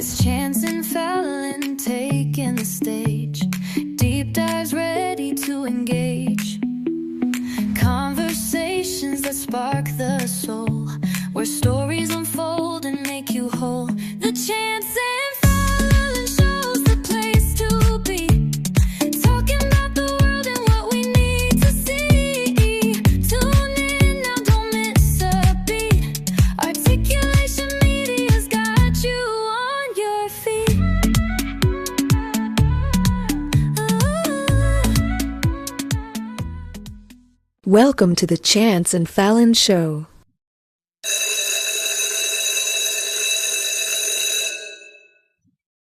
It's Chance and Fallon taking the stage. Deep dives ready to engage. Conversations that spark the soul, where stories unfold and make you whole. The Chance and Fallon Show's the place to be. Talking about the world and what we need to see. Tune in now, don't miss a beat. Articulation Media's got you on your feet. Welcome to the Chance and Fallon Show.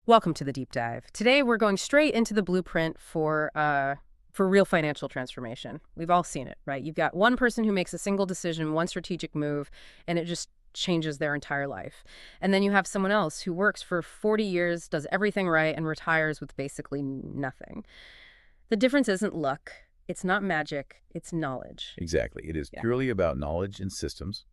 Welcome to the deep dive. Today we're going straight into the blueprint for real financial transformation. We've all seen it, right? You've got one person who makes a single decision, one strategic move, and it just changes their entire life. And then you have someone else who works for 40 years, does everything right, and retires with basically nothing. The difference isn't luck. It's not magic. It's knowledge. Exactly. It is purely about knowledge and systems.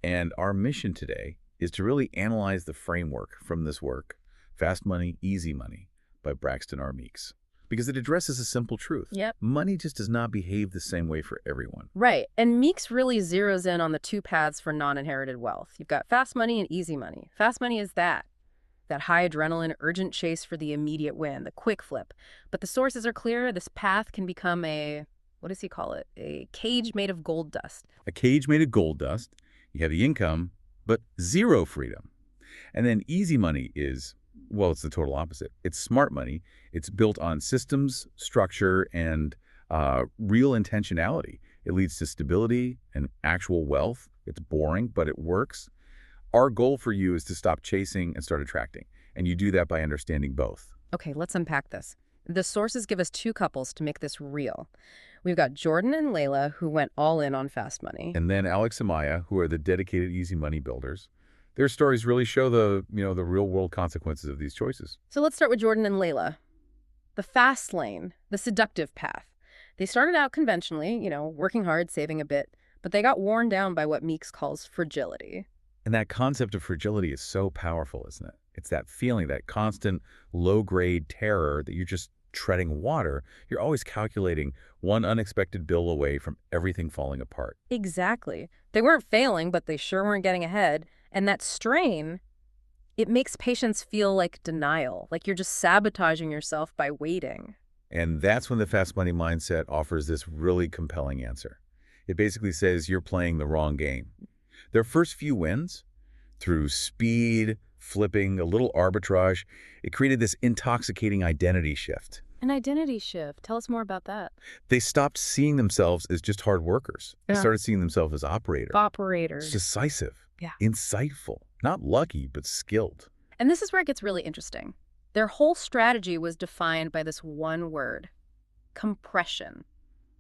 And our mission today is to really analyze the framework from this work, Fast Money, Easy Money by Braxton R. Meeks, because it addresses a simple truth. Money just does not behave the same way for everyone. Right. And Meeks really zeroes in on the two paths for non-inherited wealth. You've got fast money and easy money. Fast money is that high adrenaline, urgent chase for the immediate win, the quick flip. But the sources are clear. This path can become what does he call it? A cage made of gold dust. A cage made of gold dust. You have the income, but zero freedom. And then easy money is, well, it's the total opposite. It's smart money. It's built on systems, structure, and real intentionality. It leads to stability and actual wealth. It's boring, but it works. Our goal for you is to stop chasing and start attracting. And you do that by understanding both. Okay, let's unpack this. The sources give us two couples to make this real. We've got Jordan and Layla, who went all in on fast money. And then Alex and Maya, who are the dedicated easy money builders. Their stories really show the real world consequences of these choices. So let's start with Jordan and Layla. The fast lane, the seductive path. They started out conventionally, working hard, saving a bit, but they got worn down by what Meeks calls fragility. And that concept of fragility is so powerful, isn't it? It's that feeling, that constant low-grade terror that you're just treading water. You're always calculating one unexpected bill away from everything falling apart. Exactly. They weren't failing, but they sure weren't getting ahead. And that strain, it makes patients feel like denial, like you're just sabotaging yourself by waiting. And that's when the fast money mindset offers this really compelling answer. It basically says you're playing the wrong game. Their first few wins, through speed, flipping, a little arbitrage, it created this intoxicating identity shift. An identity shift. Tell us more about that. They stopped seeing themselves as just hard workers. They started seeing themselves as operators. Decisive. Insightful. Not lucky, but skilled. And this is where it gets really interesting. Their whole strategy was defined by this one word, compression.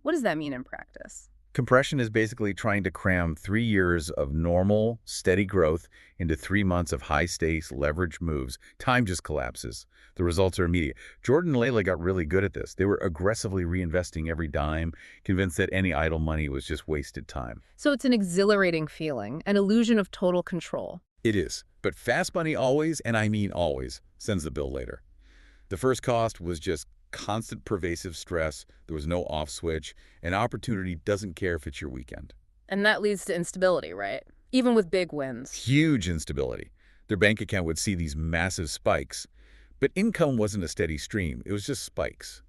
What does that mean in practice? Compression is basically trying to cram 3 years of normal, steady growth into 3 months of high-stakes, leveraged moves. Time just collapses. The results are immediate. Jordan and Layla got really good at this. They were aggressively reinvesting every dime, convinced that any idle money was just wasted time. So it's an exhilarating feeling, an illusion of total control. It is. But fast money always, and I mean always, sends the bill later. The first cost was just constant pervasive stress. There was no off switch, and opportunity doesn't care if it's your weekend. And that leads to instability, right? Even with big wins. Huge instability. Their bank account would see these massive spikes, but income wasn't a steady stream. It was just spikes.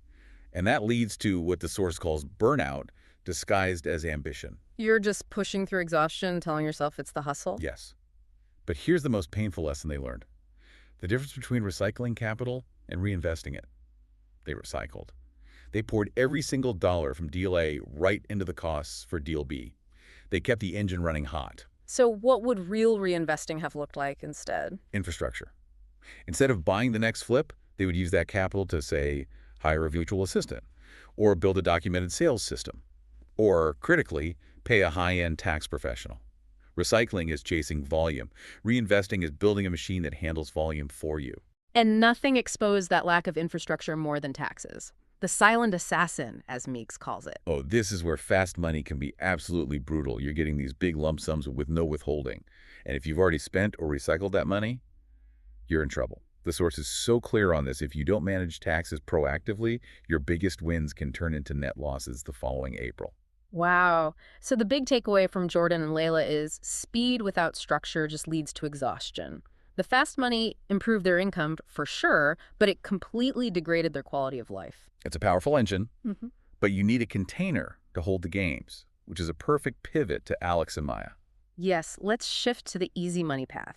And that leads to what the source calls burnout, disguised as ambition. You're just pushing through exhaustion, telling yourself it's the hustle? Yes. But here's the most painful lesson they learned. The difference between recycling capital and reinvesting it. They recycled. They poured every single dollar from deal A right into the costs for deal B. They kept the engine running hot. So what would real reinvesting have looked like instead? Infrastructure. Instead of buying the next flip, they would use that capital to, say, hire a virtual assistant, or build a documented sales system, or, critically, pay a high-end tax professional. Recycling is chasing volume. Reinvesting is building a machine that handles volume for you. And nothing exposed that lack of infrastructure more than taxes. The silent assassin, as Meeks calls it. Oh, this is where fast money can be absolutely brutal. You're getting these big lump sums with no withholding. And if you've already spent or recycled that money, you're in trouble. The source is so clear on this. If you don't manage taxes proactively, your biggest wins can turn into net losses the following April. Wow. So the big takeaway from Jordan and Layla is speed without structure just leads to exhaustion. The fast money improved their income for sure, but it completely degraded their quality of life. It's a powerful engine, Mm-hmm. but you need a container to hold the games, which is a perfect pivot to Alex and Maya. Yes, let's shift to the easy money path.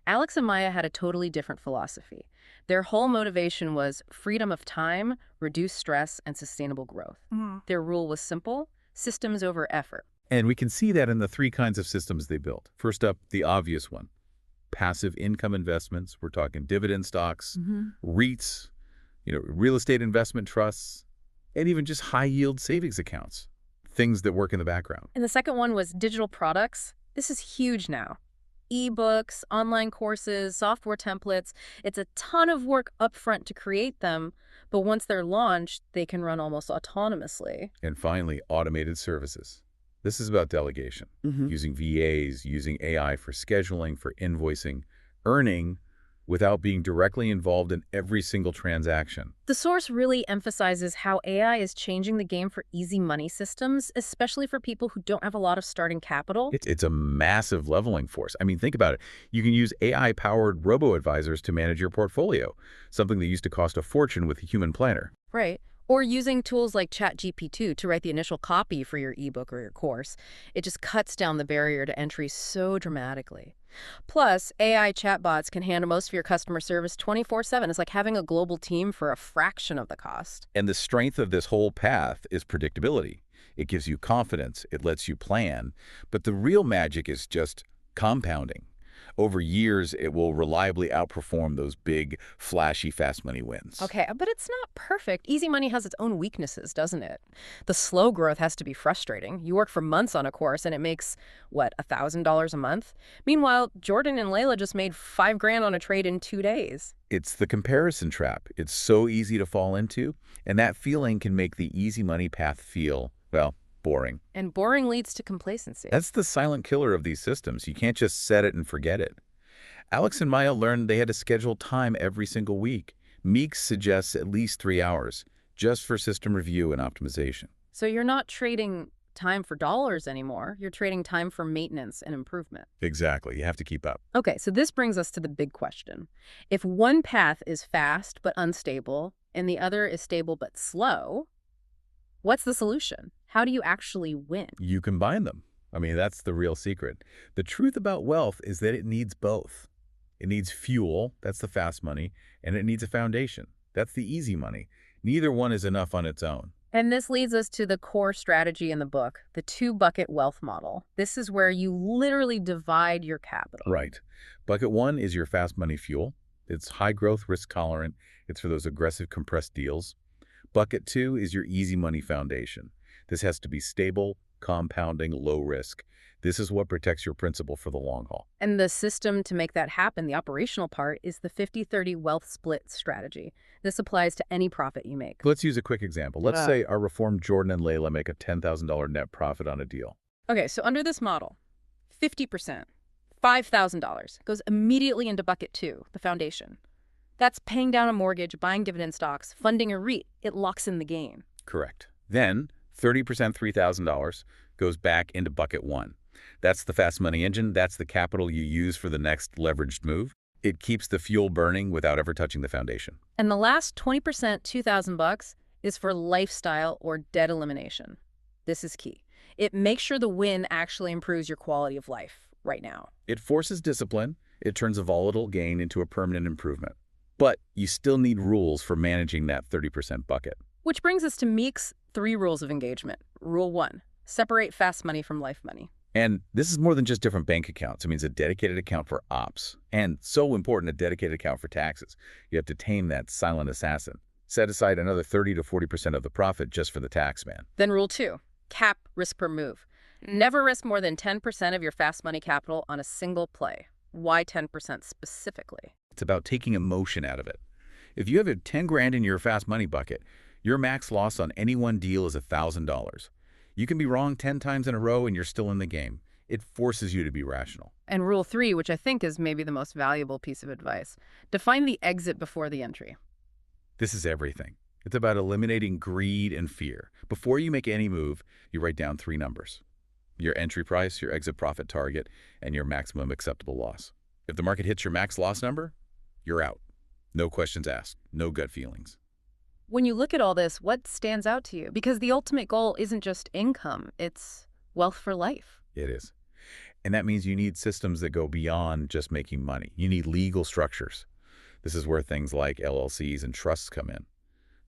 Alex and Maya had a totally different philosophy. Their whole motivation was freedom of time, reduced stress, and sustainable growth. Their rule was simple: systems over effort. And we can see that in the three kinds of systems they built. First up, the obvious one. Passive income investments. We're talking dividend stocks, REITs, real estate investment trusts, and even just high-yield savings accounts, things that work in the background. And the second one was digital products. This is huge now. Ebooks, online courses, software templates. It's a ton of work upfront to create them, but once they're launched, they can run almost autonomously. And finally, automated services. This is about delegation, using VAs, using AI for scheduling, for invoicing, earning without being directly involved in every single transaction. The source really emphasizes how AI is changing the game for easy money systems, especially for people who don't have a lot of starting capital. It's a massive leveling force. I mean, think about it. You can use AI-powered robo-advisors to manage your portfolio, something that used to cost a fortune with a human planner. Right. Or using tools like ChatGPT to write the initial copy for your ebook or your course. It just cuts down the barrier to entry so dramatically. Plus, AI chatbots can handle most of your customer service 24/7. It's like having a global team for a fraction of the cost. And the strength of this whole path is predictability. It gives you confidence. It lets you plan. But the real magic is just compounding. Over years, it will reliably outperform those big, flashy, fast money wins. Okay, but it's not perfect. Easy money has its own weaknesses, doesn't it? The slow growth has to be frustrating. You work for months on a course and it makes, what, $1,000 a month? Meanwhile, Jordan and Layla just made $5,000 on a trade in 2 days. It's the comparison trap. It's so easy to fall into, and that feeling can make the easy money path feel, well, boring. And boring leads to complacency. That's the silent killer of these systems. You can't just set it and forget it. Alex and Maya learned they had to schedule time every single week. Meeks suggests at least 3 hours, just for system review and optimization. So you're not trading time for dollars anymore. You're trading time for maintenance and improvement. Exactly. You have to keep up. Okay, so this brings us to the big question. If one path is fast but unstable, and the other is stable but slow, what's the solution? How do you actually win? You combine them. I mean, that's the real secret. The truth about wealth is that it needs both. It needs fuel, that's the fast money, and it needs a foundation. That's the easy money. Neither one is enough on its own. And this leads us to the core strategy in the book, the two-bucket wealth model. This is where you literally divide your capital. Right. Bucket one is your fast money fuel. It's high growth, risk tolerant. It's for those aggressive compressed deals. Bucket two is your easy money foundation. This has to be stable, compounding, low risk. This is what protects your principal for the long haul. And the system to make that happen, the operational part, is the 50-30 wealth split strategy. This applies to any profit you make. Let's use a quick example. Let's say our reformed Jordan and Layla make a $10,000 net profit on a deal. Okay, so under this model, 50%, $5,000, goes immediately into bucket two, the foundation. That's paying down a mortgage, buying dividend stocks, funding a REIT. It locks in the gain. Correct. Then 30%, $3,000, goes back into bucket one. That's the fast money engine. That's the capital you use for the next leveraged move. It keeps the fuel burning without ever touching the foundation. And the last 20%, $2,000, is for lifestyle or debt elimination. This is key. It makes sure the win actually improves your quality of life right now. It forces discipline. It turns a volatile gain into a permanent improvement. But you still need rules for managing that 30% bucket. Which brings us to Meeks' 3 rules of engagement. Rule 1, separate fast money from life money. And this is more than just different bank accounts. It means a dedicated account for ops. And so important, a dedicated account for taxes. You have to tame that silent assassin. Set aside another 30 to 40% of the profit just for the tax man. Then rule 2, cap risk per move. Never risk more than 10% of your fast money capital on a single play. Why 10% specifically? It's about taking emotion out of it. If you have a 10 grand in your fast money bucket, your max loss on any one deal is $1,000. You can be wrong 10 times in a row and you're still in the game. It forces you to be rational. And rule 3, which I think is maybe the most valuable piece of advice, define the exit before the entry. This is everything. It's about eliminating greed and fear. Before you make any move, you write down 3 numbers: your entry price, your exit profit target, and your maximum acceptable loss. If the market hits your max loss number, you're out. No questions asked, no gut feelings. When you look at all this, what stands out to you? Because the ultimate goal isn't just income, it's wealth for life. It is. And that means you need systems that go beyond just making money. You need legal structures. This is where things like LLCs and trusts come in.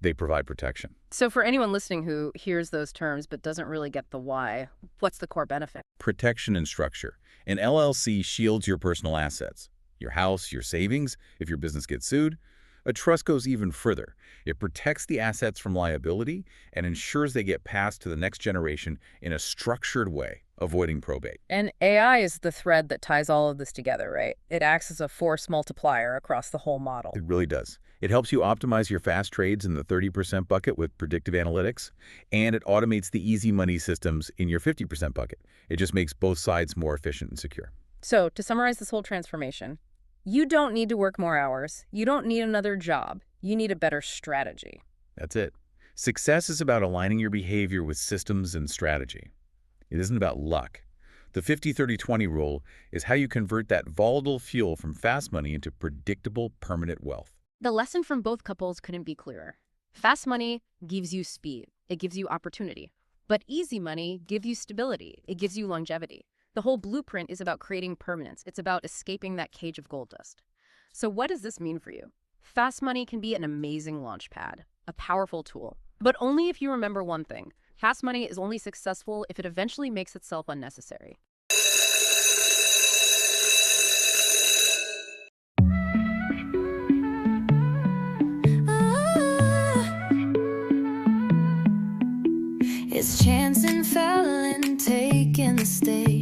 They provide protection. So for anyone listening who hears those terms but doesn't really get the why, what's the core benefit? Protection and structure. An LLC shields your personal assets, your house, your savings, if your business gets sued. A trust goes even further. It protects the assets from liability and ensures they get passed to the next generation in a structured way, avoiding probate. And AI is the thread that ties all of this together, right? It acts as a force multiplier across the whole model. It really does. It helps you optimize your fast trades in the 30% bucket with predictive analytics, and it automates the easy money systems in your 50% bucket. It just makes both sides more efficient and secure. So to summarize this whole transformation, you don't need to work more hours. You don't need another job. You need a better strategy. That's it. Success is about aligning your behavior with systems and strategy. It isn't about luck. The 50-30-20 rule is how you convert that volatile fuel from fast money into predictable, permanent wealth. The lesson from both couples couldn't be clearer. Fast money gives you speed. It gives you opportunity. But easy money gives you stability. It gives you longevity. The whole blueprint is about creating permanence. It's about escaping that cage of gold dust. So what does this mean for you? Fast money can be an amazing launch pad, a powerful tool. But only if you remember one thing. Fast money is only successful if it eventually makes itself unnecessary. It's Chance and Fallon taking the stage.